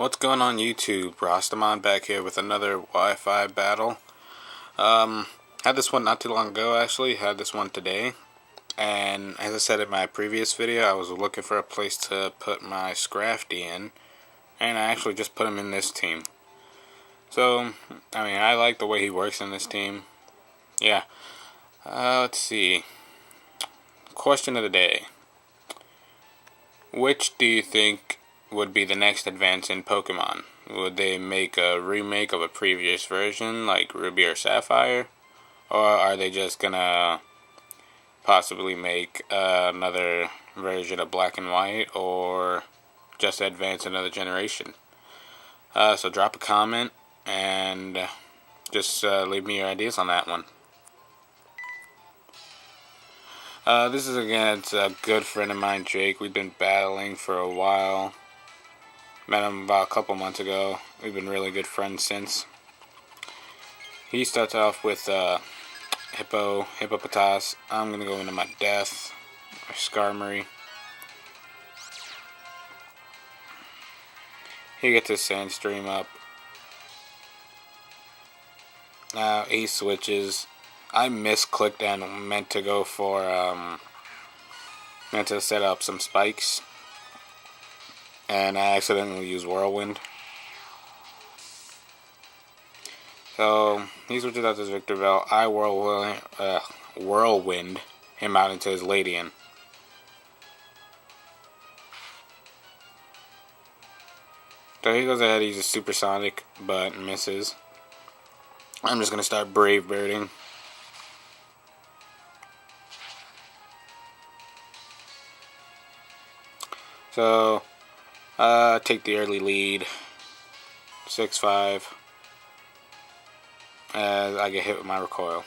What's going on YouTube? Rastaman back here with another Wi-Fi battle. Had this one not too long ago actually, had this one today. And as I said in my previous video, I was looking for a place to put my Scrafty in. And I actually just put him in this team. So, I like the way he works in this team. Yeah. Let's see. Question of the day. Which do you think would be the next advance in Pokemon? Would they make a remake of a previous version like Ruby or Sapphire? Or are they just gonna possibly make another version of Black and White, or just advance another generation? So drop a comment and just leave me your ideas on that one. This is against a good friend of mine, Jake. We've been battling for a while. Met him about a couple months ago. We've been really good friends since. He starts off with Hippopotas. I'm gonna go into my Death, or Skarmory. He gets his Sandstream up. Now he switches. I misclicked and meant to go for meant to set up some spikes, and I accidentally used Whirlwind. So he switches out to his Victor Bell. I Whirlwind him out into his Ladian. So he goes ahead, he uses Supersonic, but misses. I'm just gonna start Brave Birding. So, take the early lead, 6-5, as I get hit with my recoil.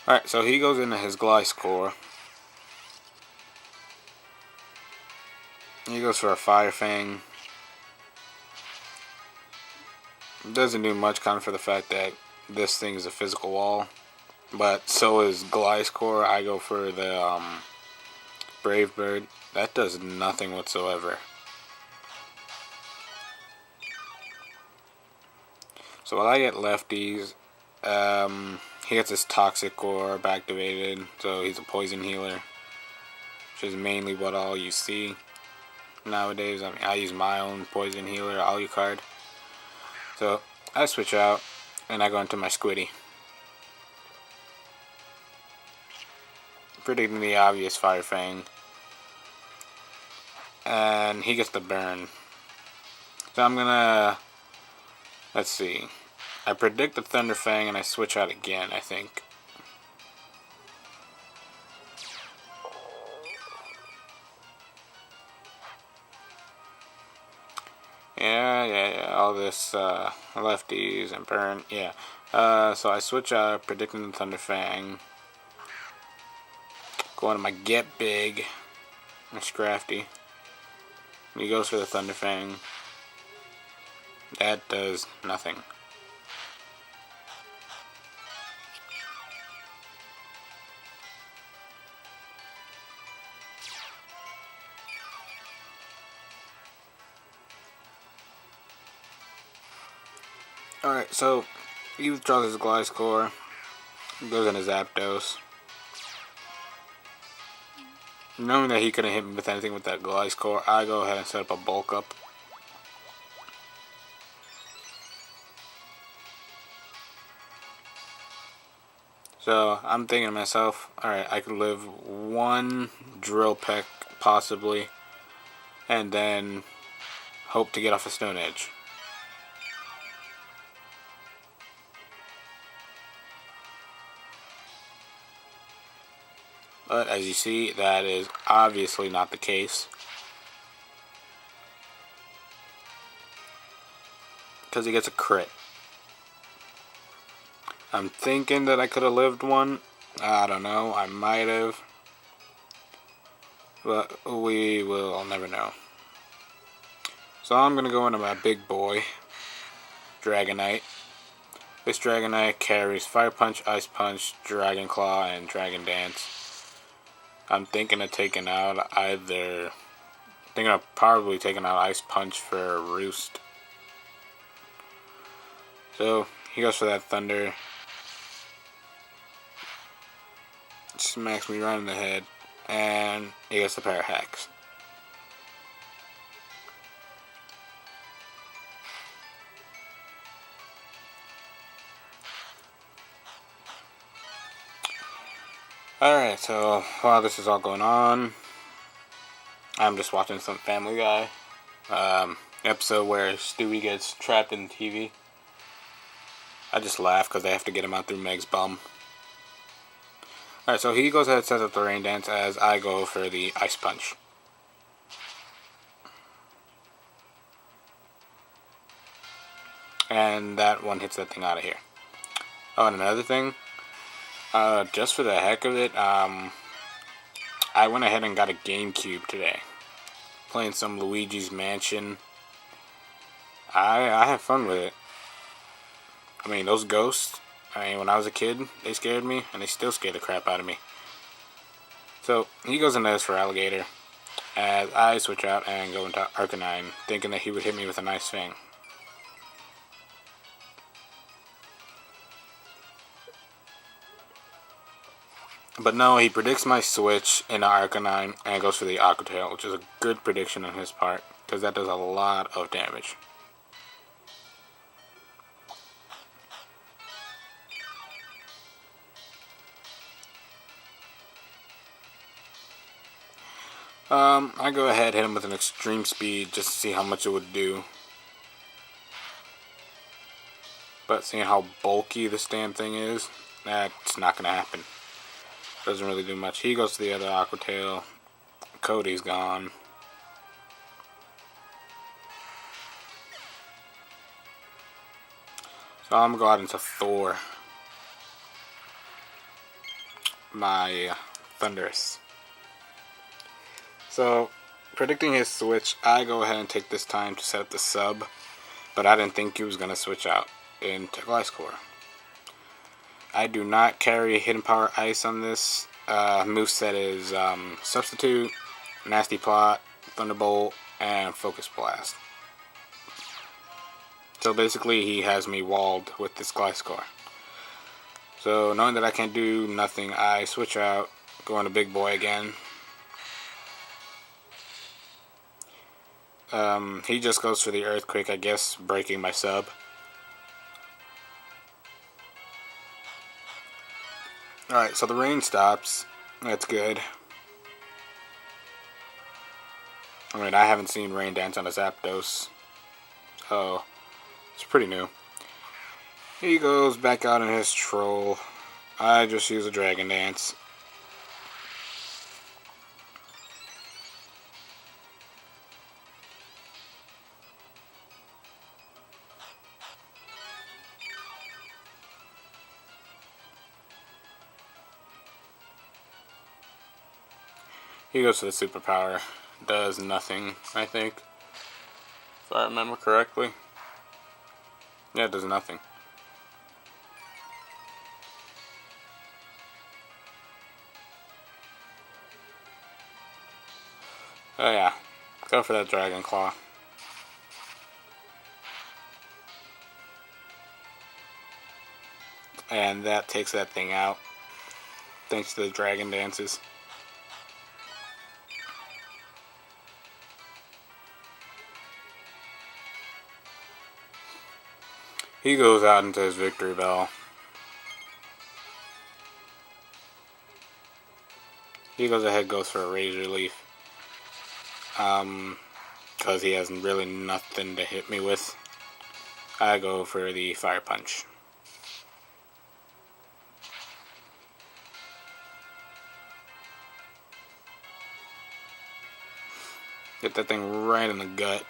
Alright, so he goes into his Gliscor. He goes for a Fire Fang. Doesn't do much, kind of for the fact that this thing is a physical wall, but so is Gliscor. I go for the Brave Bird. That does nothing whatsoever. So while I get lefties, he gets his Toxic Orb activated, so he's a poison healer, which is mainly what all you see nowadays. I use my own poison healer, Alucard. So I switch out and I go into my Squiddy, predicting the obvious Fire Fang, and he gets the burn. So I'm gonna, let's see, I predict the Thunder Fang and I switch out again, I think. Yeah, all this lefties and burn, yeah. So I switch out, predicting the Thunder Fang. Going to my Get Big, my Scrafty. He goes for the Thunder Fang. That does nothing. Alright, so he withdraws his Gliscor, goes in his Zapdos. Knowing that he couldn't hit me with anything with that Gliscor, I go ahead and set up a Bulk Up. So I'm thinking to myself, alright, I could live one Drill Peck possibly, and then hope to get off a Stone Edge. But as you see, that is obviously not the case, because he gets a crit. I'm thinking that I could have lived one. I don't know, I might have, but we will never know. So I'm going to go into my big boy, Dragonite. This Dragonite carries Fire Punch, Ice Punch, Dragon Claw, and Dragon Dance. I'm thinking of probably taking out Ice Punch for Roost. So he goes for that Thunder. Smacks me right in the head. And he gets the pair of hacks. Alright, so while this is all going on, I'm just watching some Family Guy. Episode where Stewie gets trapped in the TV. I just laugh because they have to get him out through Meg's bum. Alright, so he goes ahead and sets up the Rain Dance as I go for the Ice Punch. And that one hits that thing out of here. Oh, and another thing, just for the heck of it, I went ahead and got a GameCube today. Playing some Luigi's Mansion. I have fun with it. I mean, those ghosts, when I was a kid, they scared me, and they still scare the crap out of me. So, he goes into this for Alligator, as I switch out and go into Arcanine, thinking that he would hit me with a nice thing. But no, he predicts my switch into Arcanine and goes for the Aqua Tail, which is a good prediction on his part, because that does a lot of damage. I go ahead, hit him with an extreme speed just to see how much it would do. But seeing how bulky this damn thing is, that's not going to happen. Doesn't really do much. He goes to the other Aqua Tail. Cody's gone. So I'm going to go out into Thor. My Thunderous. So, predicting his switch, I go ahead and take this time to set up the sub. But I didn't think he was going to switch out into Gliscor. I do not carry Hidden Power Ice on this. Moveset is Substitute, Nasty Plot, Thunderbolt, and Focus Blast. So basically he has me walled with this Gliscor. So knowing that I can't do nothing, I switch out, go into Big Boy again. He just goes for the Earthquake, I guess, breaking my sub. Alright, so the rain stops. That's good. I mean, I haven't seen Rain Dance on a Zapdos, so it's pretty new. He goes back out in his Troll. I just use a Dragon Dance. He goes to the Superpower. Does nothing, I think. If I remember correctly. Yeah, it does nothing. Oh yeah. Go for that Dragon Claw. And that takes that thing out. Thanks to the Dragon Dances. He goes out into his Victory Bell. He goes ahead, goes for a Razor Leaf. Because he has really nothing to hit me with. I go for the Fire Punch. Get that thing right in the gut.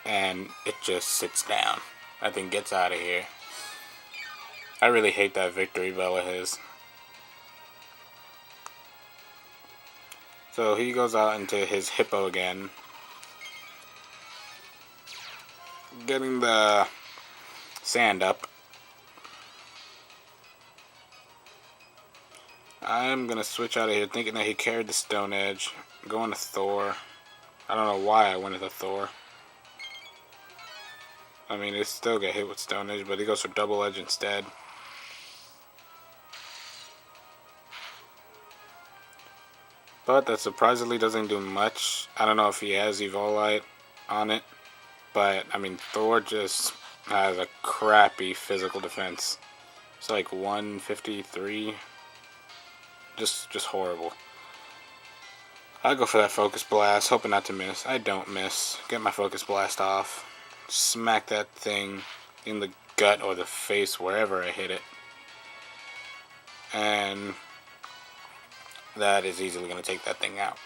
And it just sits down. That thing gets out of here. I really hate that Victory Bell of his. So he goes out into his Hippo again. Getting the sand up. I I'm going to switch out of here thinking that he carried the Stone Edge. I'm going to Thor. I don't know why I went into Thor. I mean, it still get hit with Stone Edge, but he goes for Double Edge instead. But that surprisingly doesn't do much. I don't know if he has Evolite on it. But, I mean, Thor just has a crappy physical defense. It's like 153. Just horrible. I go for that Focus Blast, hoping not to miss. I don't miss. Get my Focus Blast off. Smack that thing in the gut or the face, wherever I hit it. And that is easily going to take that thing out.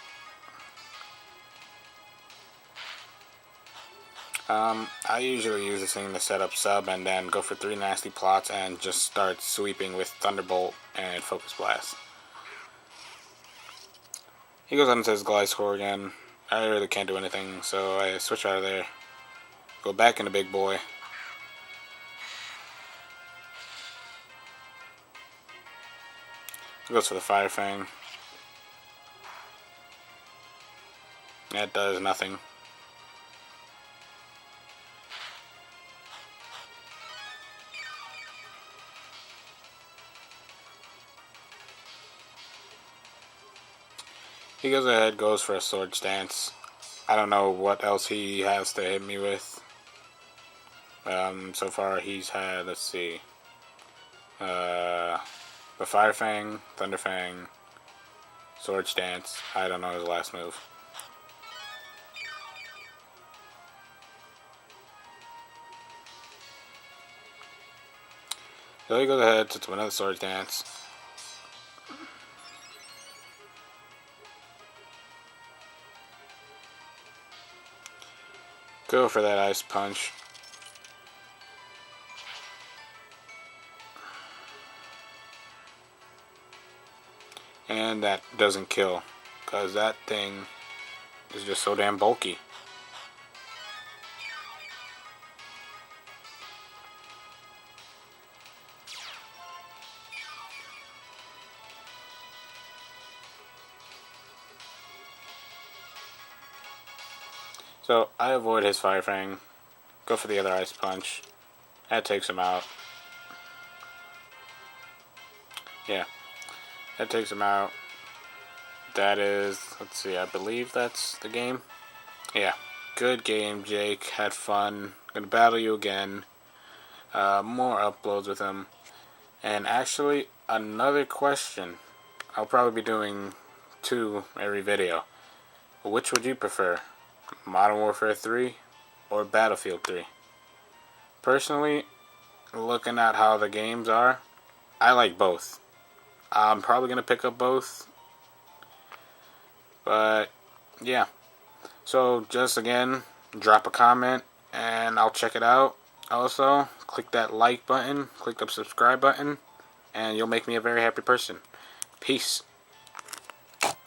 I usually use this thing to set up sub and then go for 3 nasty plots and just start sweeping with Thunderbolt and Focus Blast. He goes on and says Gliscor again. I really can't do anything, so I switch out of there. Go back into Big Boy. He goes for the Fire Fang. That does nothing. He goes ahead, goes for a Sword Stance. I don't know what else he has to hit me with. So far he's had, let's see, the Fire Fang, Thunder Fang, Sword Stance. I don't know his last move. So he goes ahead to another Sword Dance. Go for that Ice Punch. And that doesn't kill, because that thing is just so damn bulky. So I avoid his Fire Fang, go for the other Ice Punch. That takes him out. Yeah, that takes him out. That is, let's see, I believe that's the game. Yeah, good game, Jake. Had fun. Gonna battle you again. More uploads with him. And actually, another question. I'll probably be doing 2 every video. Which would you prefer? Modern Warfare 3 or Battlefield 3? Personally, looking at how the games are, I like both. I'm probably going to pick up both. But, yeah. So, just again, drop a comment and I'll check it out. Also, click that like button, click the subscribe button, and you'll make me a very happy person. Peace.